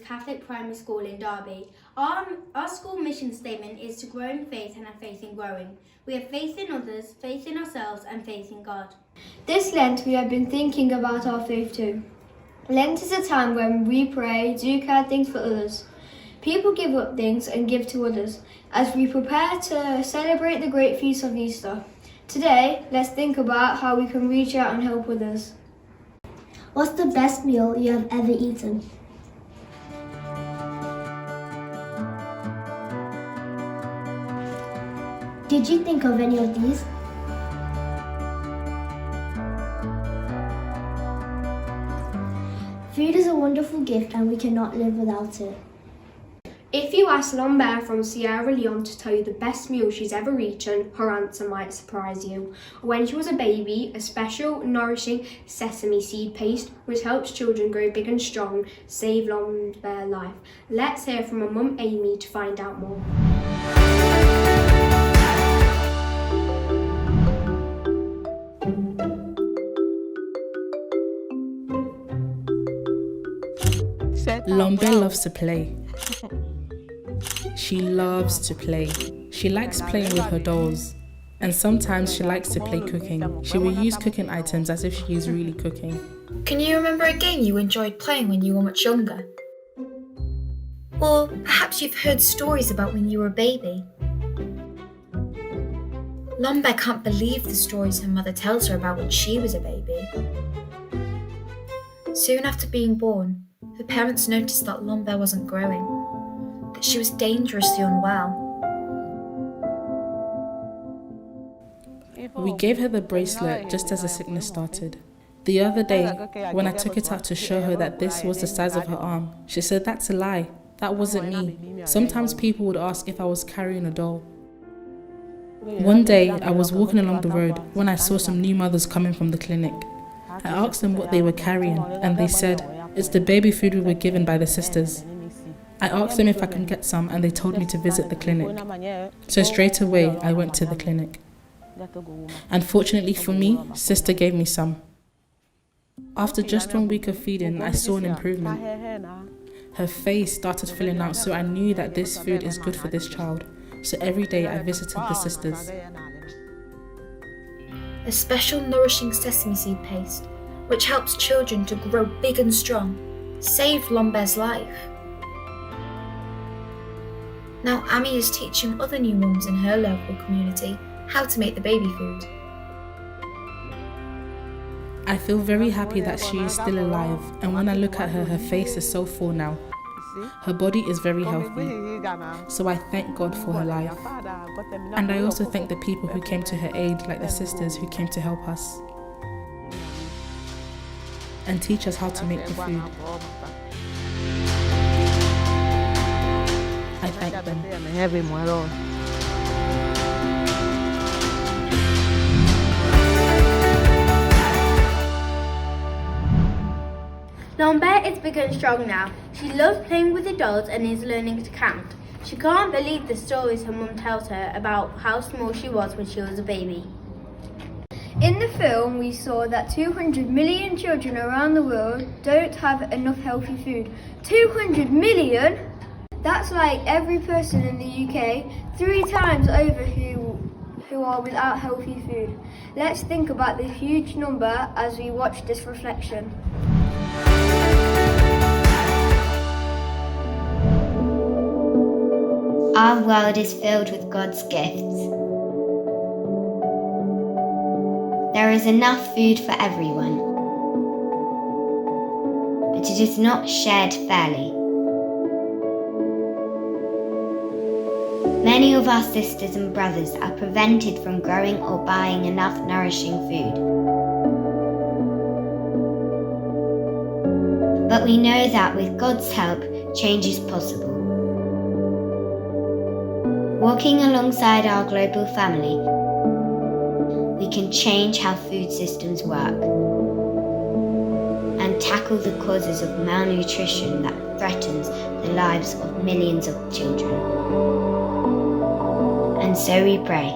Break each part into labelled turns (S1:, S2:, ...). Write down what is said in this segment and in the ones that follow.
S1: Catholic primary school in Derby. Our school mission statement is to grow in faith and have faith in growing. We have faith in others, faith in ourselves and faith in God.
S2: This Lent we have been thinking about our faith too. Lent is a time when we pray, do kind things for others. People give up things and give to others as we prepare to celebrate the great feast of Easter. Today, let's think about how we can reach out and help others.
S3: What's the best meal you have ever eaten? Did you think of any of these? Food is a wonderful gift and we cannot live without it.
S4: If you ask Lombeh from Sierra Leone to tell you the best meal she's ever eaten, her answer might surprise you. When she was a baby, a special, nourishing sesame seed paste, which helps children grow big and strong, saved Lombeh's life. Let's hear from her mum Amy to find out more.
S5: Lombeh loves to play. She loves to play. She likes playing with her dolls. And sometimes she likes to play cooking. She will use cooking items as if she is really cooking.
S6: Can you remember a game you enjoyed playing when you were much younger? Or perhaps you've heard stories about when you were a baby. Lombeh can't believe the stories her mother tells her about when she was a baby. Soon after being born, her parents noticed that Lombeh wasn't growing, that she was dangerously unwell.
S5: We gave her the bracelet just as the sickness started. The other day, when I took it out to show her that this was the size of her arm, she said, "That's a lie. That wasn't me." Sometimes people would ask if I was carrying a doll. One day, I was walking along the road when I saw some new mothers coming from the clinic. I asked them what they were carrying, and they said, "It's the baby food we were given by the sisters." I asked them if I can get some, and they told me to visit the clinic. So straight away, I went to the clinic. Unfortunately for me, Sister gave me some. After just 1 week of feeding, I saw an improvement. Her face started filling out, so I knew that this food is good for this child. So every day I visited the sisters.
S6: A special nourishing sesame seed paste, which helps children to grow big and strong, saved Lombeh's life. Now Amy is teaching other new mums in her local community how to make the baby food.
S5: I feel very happy that she is still alive, and when I look at her, her face is so full now. Her body is very healthy, so I thank God for her life. And I also thank the people who came to her aid, like the sisters who came to help us and teach us how to make the food. I thank them.
S1: Lombeh is big and strong now. She loves playing with the dolls and is learning to count. She can't believe the stories her mum tells her about how small she was when she was a baby.
S2: In the film, we saw that 200 million children around the world don't have enough healthy food. 200 million? That's like every person in the UK 3 times over who are without healthy food. Let's think about the huge number as we watch this reflection.
S7: Our world is filled with God's gifts. There is enough food for everyone, but it is not shared fairly. Many of our sisters and brothers are prevented from growing or buying enough nourishing food. But we know that with God's help, change is possible. Walking alongside our global family, we can change how food systems work and tackle the causes of malnutrition that threatens the lives of millions of children. And so we pray.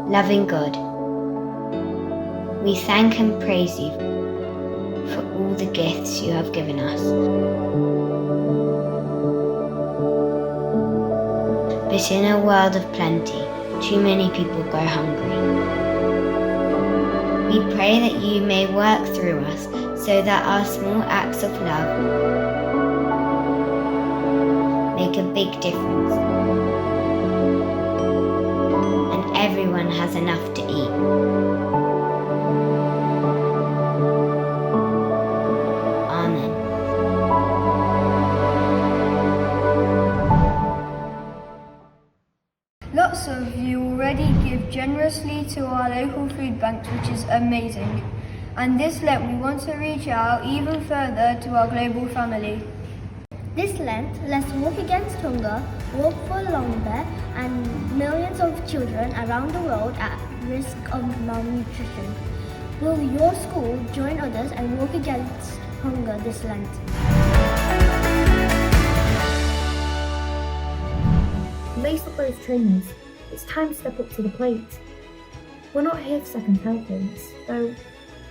S7: Loving God, we thank and praise you for all the gifts you have given us. But in a world of plenty, too many people go hungry. We pray that you may work through us so that our small acts of love make a big difference and everyone has enough to eat. Amen.
S2: Lots of you already give generously to our local food banks, which is amazing. And this Lent we want to reach out even further to our global family.
S3: This Lent, let's walk against hunger, walk for Lombeh and millions of children around the world at risk of malnutrition. Will your school join others and walk against hunger this Lent?
S8: Lace up those trainers. It's time to step up to the plate. We're not here for second helpings, though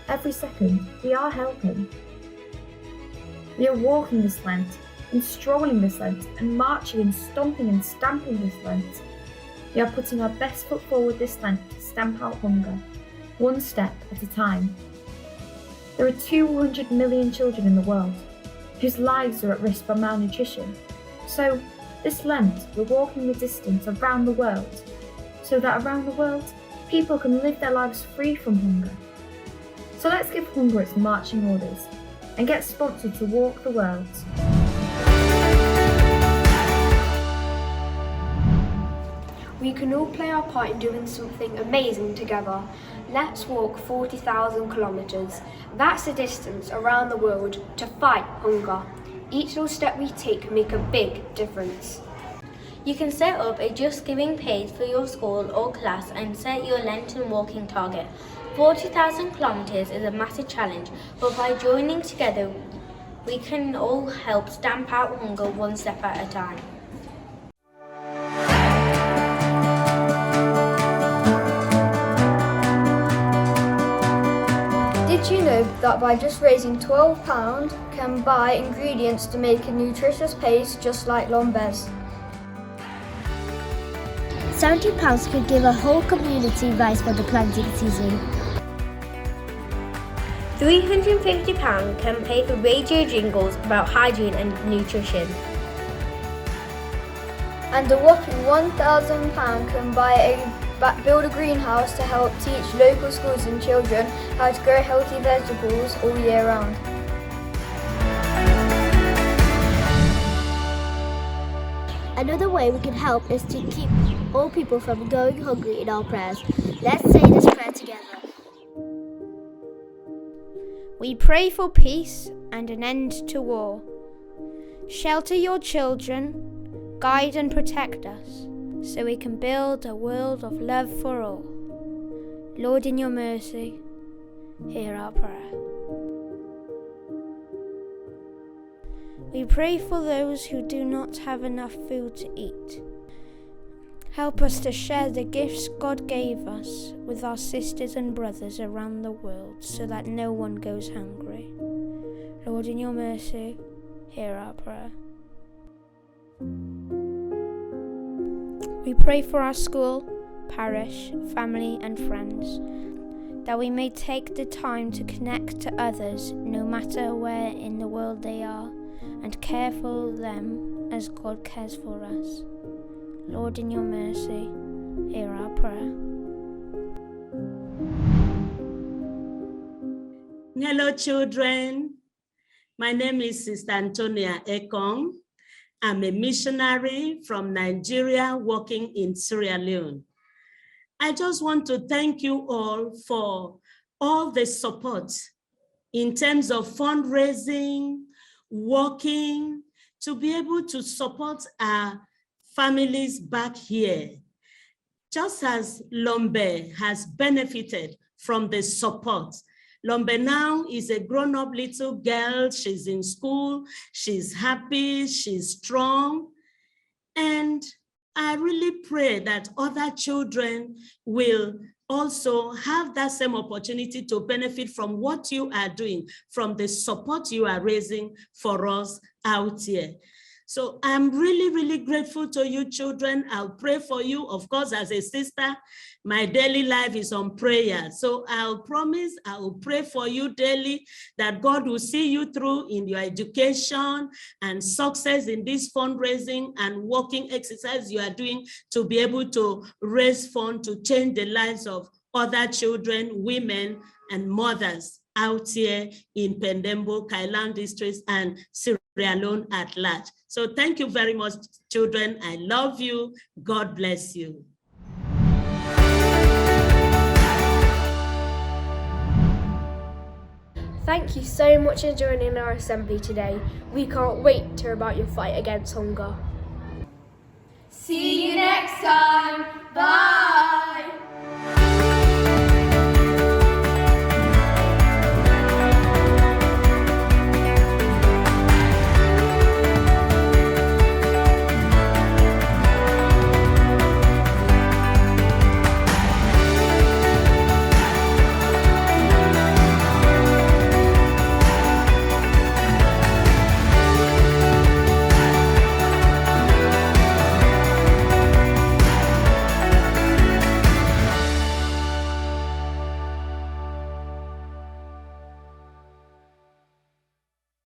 S8: every second we are helping. We are walking this Lent, and strolling this Lent, and marching and stomping and stamping this Lent. We are putting our best foot forward this Lent to stamp out hunger, one step at a time. There are 200 million children in the world whose lives are at risk for malnutrition. So this Lent, we're walking the distance around the world, so that around the world, people can live their lives free from hunger. So let's give hunger its marching orders, and get sponsored to walk the world.
S4: We can all play our part in doing something amazing together. Let's walk 40,000 kilometres. That's the distance around the world to fight hunger. Each little step we take can make a big difference.
S1: You can set up a Just Giving page for your school or class and set your Lenten walking target. 40,000 kilometres is a massive challenge, but by joining together, we can all help stamp out hunger one step at a time.
S2: Did you know that by just raising £12 can buy ingredients to make a nutritious paste just like Lombeh's?
S3: £70 could give a whole community rice for the planting season.
S1: £350 can pay for radio jingles about hygiene and nutrition.
S2: And a whopping £1,000 can build a greenhouse to help teach local schools and children how to grow healthy vegetables all year round.
S3: Another way we can help is to keep all people from going hungry in our prayers. Let's say this prayer together.
S9: We pray for peace and an end to war. Shelter your children, guide and protect us, so we can build a world of love for all. Lord, in your mercy, hear our prayer. We pray for those who do not have enough food to eat. Help us to share the gifts God gave us with our sisters and brothers around the world so that no one goes hungry. Lord, in your mercy, hear our prayer. We pray for our school, parish, family and friends, that we may take the time to connect to others no matter where in the world they are, and care for them as God cares for us. Lord, in your mercy, hear our prayer.
S10: Hello, children. My name is Sister Antonia Ekong. I'm a missionary from Nigeria working in Sierra Leone. I just want to thank you all for all the support in terms of fundraising, working, to be able to support our families back here. Just as Lombeh has benefited from the support. Lombeh now is a grown-up little girl. She's in school, she's happy, she's strong. And I really pray that other children will also have that same opportunity to benefit from what you are doing, from the support you are raising for us out here. So I'm really, really grateful to you children. I'll pray for you. Of course, as a sister, my daily life is on prayer. So I'll promise I will pray for you daily that God will see you through in your education and success in this fundraising and working exercise you are doing to be able to raise funds to change the lives of other children, women, and mothers out here in Pendembo, Kailan districts, and Sierra Leone at large. So thank you very much, children. I love you. God bless you.
S4: Thank you so much for joining our assembly today. We can't wait to hear about your fight against hunger.
S2: See you next time. Bye.